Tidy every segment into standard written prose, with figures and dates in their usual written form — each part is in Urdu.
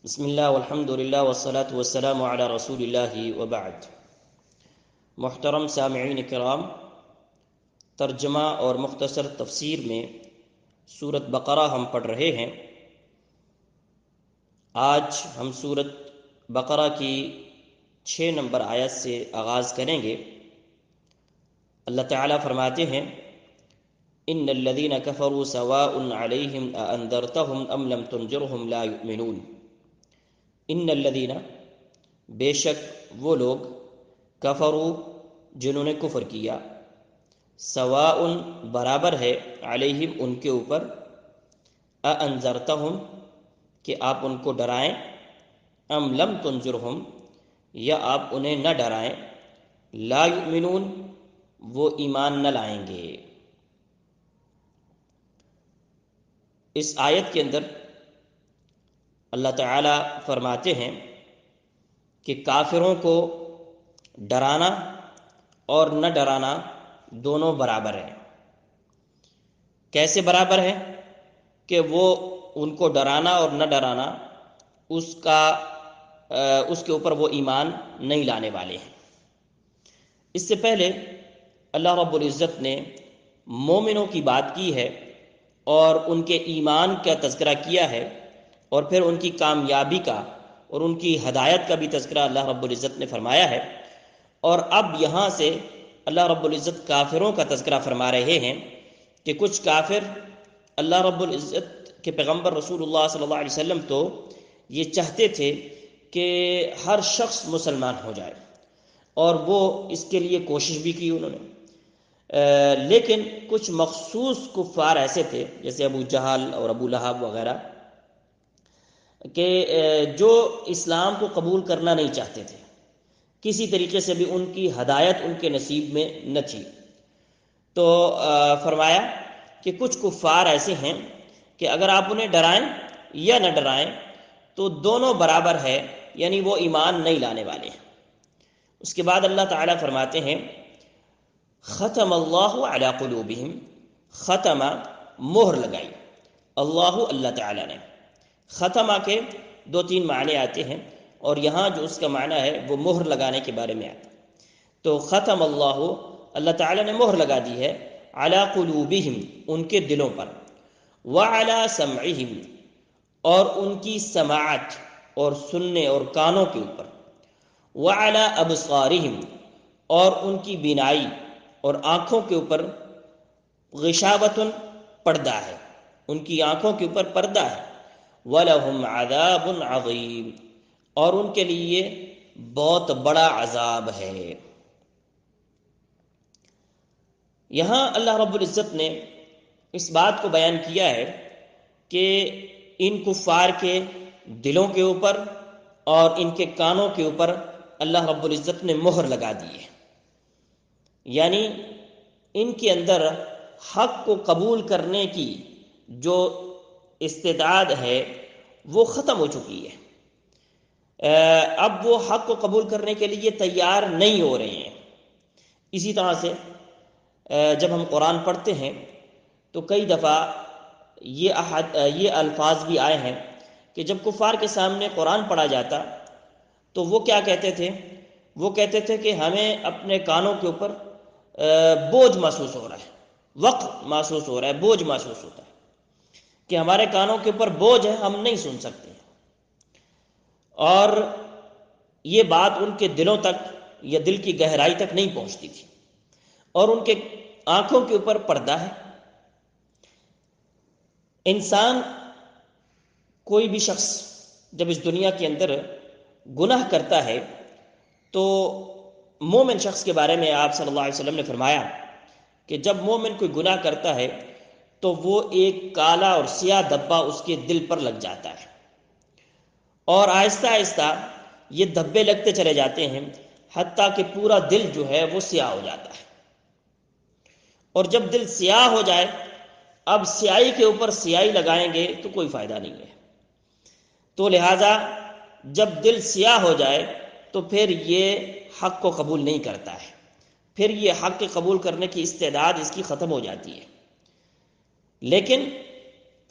بسم اللہ والحمد للہ والصلاة والسلام علی رسول اللہ وبعد۔ محترم سامعین کرام، ترجمہ اور مختصر تفسیر میں سورۃ بقرہ ہم پڑھ رہے ہیں۔ آج ہم سورۃ بقرہ کی 6 نمبر آیت سے آغاز کریں گے۔ اللہ تعالیٰ فرماتے ہیں: ان الذین کفروا سواء علیہم اانذرتہم ام لم تنذرہم لا یؤمنون۔ ان الذین، بے شک وہ لوگ، کفروا، جنہوں نے کفر کیا، سواء، برابر ہے، علیہم، ان کے اوپر، اانذرتہم، کہ آپ ان کو ڈرائیں، ام لم تنذرہم، یا آپ انہیں نہ ڈرائیں، لا یؤمنون، وہ ایمان نہ لائیں گے۔ اس آیت کے اندر اللہ تعالیٰ فرماتے ہیں کہ کافروں کو ڈرانا اور نہ ڈرانا دونوں برابر ہیں۔ کیسے برابر ہے؟ کہ وہ ان کو ڈرانا اور نہ ڈرانا اس کے اوپر وہ ایمان نہیں لانے والے ہیں۔ اس سے پہلے اللہ رب العزت نے مومنوں کی بات کی ہے اور ان کے ایمان کا تذکرہ کیا ہے، اور پھر ان کی کامیابی کا اور ان کی ہدایت کا بھی تذکرہ اللہ رب العزت نے فرمایا ہے۔ اور اب یہاں سے اللہ رب العزت کافروں کا تذکرہ فرما رہے ہیں کہ کچھ کافر اللہ رب العزت کے پیغمبر رسول اللہ صلی اللہ علیہ وسلم تو یہ چاہتے تھے کہ ہر شخص مسلمان ہو جائے، اور وہ اس کے لیے کوشش بھی کی انہوں نے، لیکن کچھ مخصوص کفار ایسے تھے جیسے ابو جہل اور ابو لہب وغیرہ کہ جو اسلام کو قبول کرنا نہیں چاہتے تھے، کسی طریقے سے بھی ان کی ہدایت ان کے نصیب میں نہ تھی۔ تو فرمایا کہ کچھ کفار ایسے ہیں کہ اگر آپ انہیں ڈرائیں یا نہ ڈرائیں تو دونوں برابر ہے، یعنی وہ ایمان نہیں لانے والے ہیں۔ اس کے بعد اللہ تعالیٰ فرماتے ہیں: ختم اللہ علی قلوبہم، ختم، مہر لگائی، اللہ تعالیٰ نے۔ ختمہ کے 2-3 معنی آتے ہیں، اور یہاں جو اس کا معنی ہے وہ مہر لگانے کے بارے میں آتا ہے۔ تو ختم اللہ تعالیٰ نے مہر لگا دی ہے، علی قلوبہم، ان کے دلوں پر، وعلی سمعہم، اور ان کی سماعت اور سننے اور کانوں کے اوپر، وعلی ابصارہم، اور ان کی بینائی اور آنکھوں کے اوپر، غشاوۃ، پردہ ہے، ان کی آنکھوں کے اوپر پردہ ہے، وَلَهُمْ عَذَابٌ عَظِيمٌ، اور ان کے لیے بہت بڑا عذاب ہے۔ یہاں اللہ رب العزت نے اس بات کو بیان کیا ہے کہ ان کفار کے دلوں کے اوپر اور ان کے کانوں کے اوپر اللہ رب العزت نے مہر لگا دی ہے، یعنی ان کے اندر حق کو قبول کرنے کی جو استعداد ہے وہ ختم ہو چکی ہے۔ اب وہ حق کو قبول کرنے کے لیے تیار نہیں ہو رہے ہیں۔ اسی طرح سے جب ہم قرآن پڑھتے ہیں تو کئی دفعہ یہ الفاظ بھی آئے ہیں کہ جب کفار کے سامنے قرآن پڑھا جاتا تو وہ کیا کہتے تھے؟ وہ کہتے تھے کہ ہمیں اپنے کانوں کے اوپر بوجھ محسوس ہو رہا ہے، وقت محسوس ہو رہا ہے، بوجھ محسوس ہوتا ہے کہ ہمارے کانوں کے اوپر بوجھ ہے، ہم نہیں سن سکتے۔ اور یہ بات ان کے دلوں تک یا دل کی گہرائی تک نہیں پہنچتی تھی، اور ان کے آنکھوں کے اوپر پردہ ہے۔ انسان، کوئی بھی شخص جب اس دنیا کے اندر گناہ کرتا ہے تو مومن شخص کے بارے میں آپ صلی اللہ علیہ وسلم نے فرمایا کہ جب مومن کوئی گناہ کرتا ہے تو وہ ایک کالا اور سیاہ دھبا اس کے دل پر لگ جاتا ہے، اور آہستہ آہستہ یہ دھبے لگتے چلے جاتے ہیں حتیٰ کہ پورا دل جو ہے وہ سیاہ ہو جاتا ہے۔ اور جب دل سیاہ ہو جائے، اب سیاہی کے اوپر سیاہی لگائیں گے تو کوئی فائدہ نہیں ہے۔ تو لہٰذا جب دل سیاہ ہو جائے تو پھر یہ حق کو قبول نہیں کرتا ہے، پھر یہ حق کے قبول کرنے کی استعداد اس کی ختم ہو جاتی ہے۔ لیکن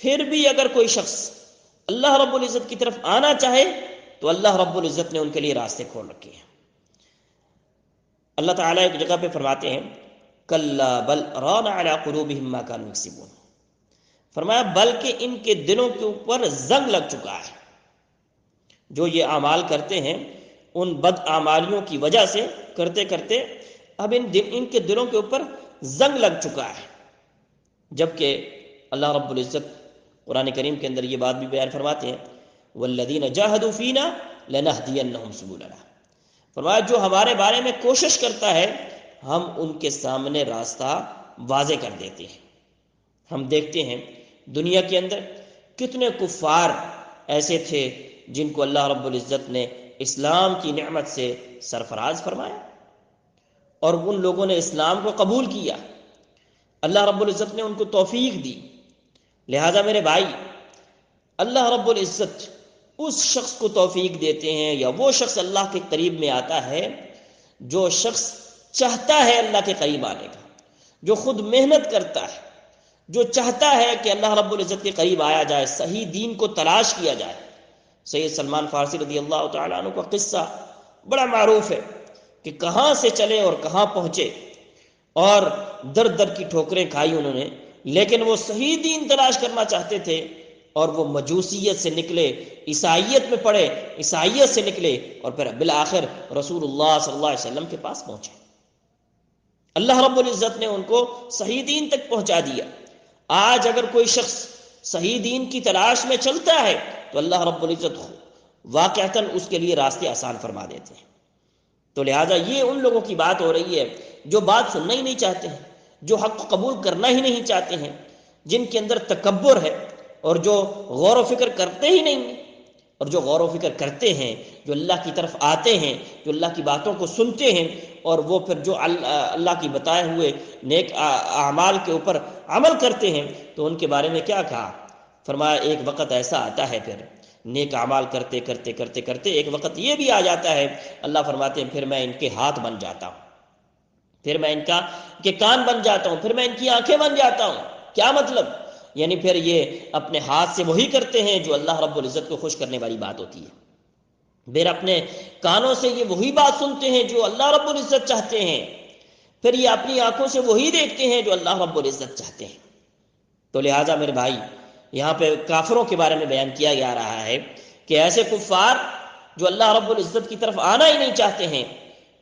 پھر بھی اگر کوئی شخص اللہ رب العزت کی طرف آنا چاہے تو اللہ رب العزت نے ان کے لیے راستے کھول رکھے ہیں۔ اللہ تعالیٰ ایک جگہ پہ فرماتے ہیں کلا بل ران علی قلوبہم ما کانوا یکسبون، فرمایا بلکہ ان کے دلوں کے اوپر زنگ لگ چکا ہے، جو یہ اعمال کرتے ہیں ان بد اعمالیوں کی وجہ سے کرتے کرتے اب ان کے دلوں کے اوپر زنگ لگ چکا ہے۔ جبکہ اللہ رب العزت قرآن کریم کے اندر یہ بات بھی بیان فرماتے ہیں والذین جاہدوا فینا لنہدینہم سبلنا، فرمایا جو ہمارے بارے میں کوشش کرتا ہے ہم ان کے سامنے راستہ واضح کر دیتے ہیں۔ ہم دیکھتے ہیں دنیا کے اندر کتنے کفار ایسے تھے جن کو اللہ رب العزت نے اسلام کی نعمت سے سرفراز فرمایا اور ان لوگوں نے اسلام کو قبول کیا، اللہ رب العزت نے ان کو توفیق دی۔ لہذا میرے بھائی، اللہ رب العزت اس شخص کو توفیق دیتے ہیں یا وہ شخص اللہ کے قریب میں آتا ہے جو شخص چاہتا ہے اللہ کے قریب آنے کا، جو خود محنت کرتا ہے، جو چاہتا ہے کہ اللہ رب العزت کے قریب آیا جائے، صحیح دین کو تلاش کیا جائے۔ سید سلمان فارسی رضی اللہ تعالیٰ عنہ کا قصہ بڑا معروف ہے کہ کہاں سے چلے اور کہاں پہنچے، اور در در کی ٹھوکریں کھائی انہوں نے، لیکن وہ صحیح دین تلاش کرنا چاہتے تھے اور وہ مجوسیت سے نکلے، عیسائیت میں پڑے، عیسائیت سے نکلے اور پھر بالآخر رسول اللہ صلی اللہ علیہ وسلم کے پاس پہنچے۔ اللہ رب العزت نے ان کو صحیح دین تک پہنچا دیا۔ آج اگر کوئی شخص صحیح دین کی تلاش میں چلتا ہے تو اللہ رب العزت واقعتاً اس کے لیے راستے آسان فرما دیتے ہیں۔ تو لہٰذا یہ ان لوگوں کی بات ہو رہی ہے جو بات سننا ہی نہیں چاہتے ہیں، جو حق کو قبول کرنا ہی نہیں چاہتے ہیں، جن کے اندر تکبر ہے اور جو غور و فکر کرتے ہی نہیں ہیں، اور جو غور و فکر کرتے ہیں، جو اللہ کی طرف آتے ہیں، جو اللہ کی باتوں کو سنتے ہیں اور وہ پھر جو اللہ کی بتائے ہوئے نیک اعمال کے اوپر عمل کرتے ہیں، تو ان کے بارے میں کیا کہا؟ فرمایا ایک وقت ایسا آتا ہے پھر نیک اعمال کرتے کرتے کرتے کرتے ایک وقت یہ بھی آ جاتا ہے، اللہ فرماتے ہیں پھر میں ان کے ہاتھ بن جاتا ہوں، پھر میں ان کے کان بن جاتا ہوں، پھر میں ان کی آنکھیں بن جاتا ہوں۔ کیا مطلب؟ یعنی پھر یہ اپنے ہاتھ سے وہی کرتے ہیں جو اللہ رب العزت کو خوش کرنے والی بات ہوتی ہے، پھر اپنے کانوں سے یہ وہی بات سنتے ہیں جو اللہ رب العزت چاہتے ہیں، پھر یہ اپنی آنکھوں سے وہی دیکھتے ہیں جو اللہ رب العزت چاہتے ہیں۔ تو لہٰذا میرے بھائی، یہاں پہ کافروں کے بارے میں بیان کیا جا رہا ہے کہ ایسے کفار جو اللہ رب العزت کی طرف آنا ہی نہیں چاہتے ہیں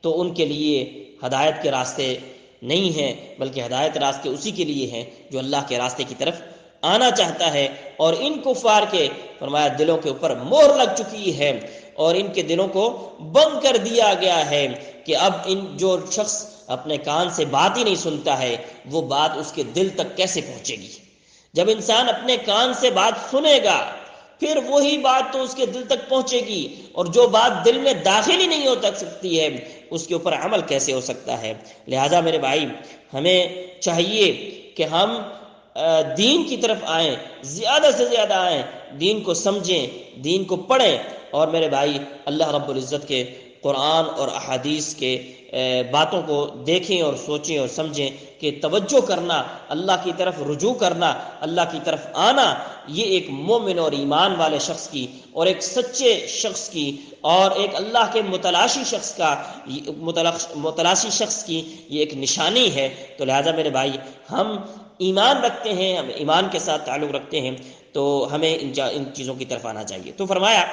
تو ان کے لیے ہدایت کے راستے نہیں ہیں، بلکہ ہدایت راستے اسی کے لیے ہیں جو اللہ کے راستے کی طرف آنا چاہتا ہے۔ اور ان کفار کے فرمایا دلوں کے اوپر مہر لگ چکی ہے اور ان کے دلوں کو بند کر دیا گیا ہے کہ اب ان جو شخص اپنے کان سے بات ہی نہیں سنتا ہے وہ بات اس کے دل تک کیسے پہنچے گی؟ جب انسان اپنے کان سے بات سنے گا پھر وہی بات تو اس کے دل تک پہنچے گی، اور جو بات دل میں داخل ہی نہیں ہو سکتی ہے اس کے اوپر عمل کیسے ہو سکتا ہے؟ لہذا میرے بھائی، ہمیں چاہیے کہ ہم دین کی طرف آئیں، زیادہ سے زیادہ آئیں، دین کو سمجھیں، دین کو پڑھیں، اور میرے بھائی اللہ رب العزت کے قرآن اور احادیث کے باتوں کو دیکھیں اور سوچیں اور سمجھیں کہ توجہ کرنا، اللہ کی طرف رجوع کرنا، اللہ کی طرف آنا، یہ ایک مومن اور ایمان والے شخص کی اور ایک سچے شخص کی اور ایک اللہ کے متلاشی شخص کی یہ ایک نشانی ہے۔ تو لہذا میرے بھائی، ہم ایمان رکھتے ہیں، ہم ایمان کے ساتھ تعلق رکھتے ہیں، تو ہمیں ان چیزوں کی طرف آنا چاہیے۔ تو فرمایا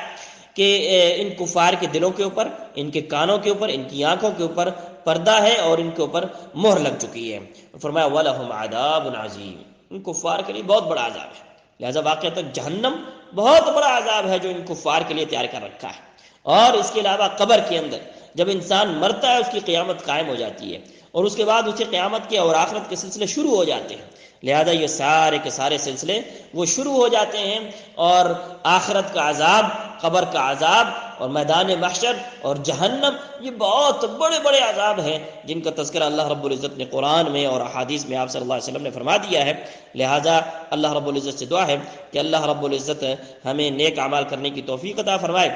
کہ ان کفار کے دلوں کے اوپر، ان کے کانوں کے اوپر، ان کی آنکھوں کے اوپر پردہ ہے اور ان کے اوپر مہر لگ چکی ہے۔ فرمایا وَلَهُمْ عَذَابٌ عَظِيمٌ، ان کفار کے لیے بہت بڑا عذاب ہے۔ لہذا واقعہ تک جہنم بہت بڑا عذاب ہے جو ان کفار کے لیے تیار کر رکھا ہے۔ اور اس کے علاوہ قبر کے اندر جب انسان مرتا ہے اس کی قیامت قائم ہو جاتی ہے اور اس کے بعد اسے قیامت کے اور آخرت کے سلسلے شروع ہو جاتے ہیں۔ لہذا یہ سارے کے سارے سلسلے وہ شروع ہو جاتے ہیں، اور آخرت کا عذاب، قبر کا عذاب اور میدان محشر اور جہنم، یہ بہت بڑے بڑے عذاب ہیں جن کا تذکرہ اللہ رب العزت نے قرآن میں اور احادیث میں آپ صلی اللہ علیہ وسلم نے فرما دیا ہے۔ لہذا اللہ رب العزت سے دعا ہے کہ اللہ رب العزت ہمیں نیک اعمال کرنے کی توفیق عطا فرمائے۔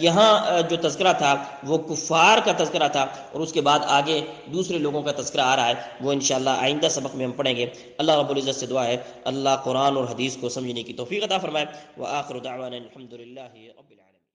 یہاں جو تذکرہ تھا وہ کفار کا تذکرہ تھا، اور اس کے بعد آگے دوسرے لوگوں کا تذکرہ آ رہا ہے، وہ انشاءاللہ آئندہ سبق میں ہم پڑھیں گے۔ اللہ رب العزت سے دعا ہے اللہ قرآن اور حدیث کو سمجھنے کی توفیق عطا فرمائے۔ وآخر دعوانا الحمد للہ رب العالمین۔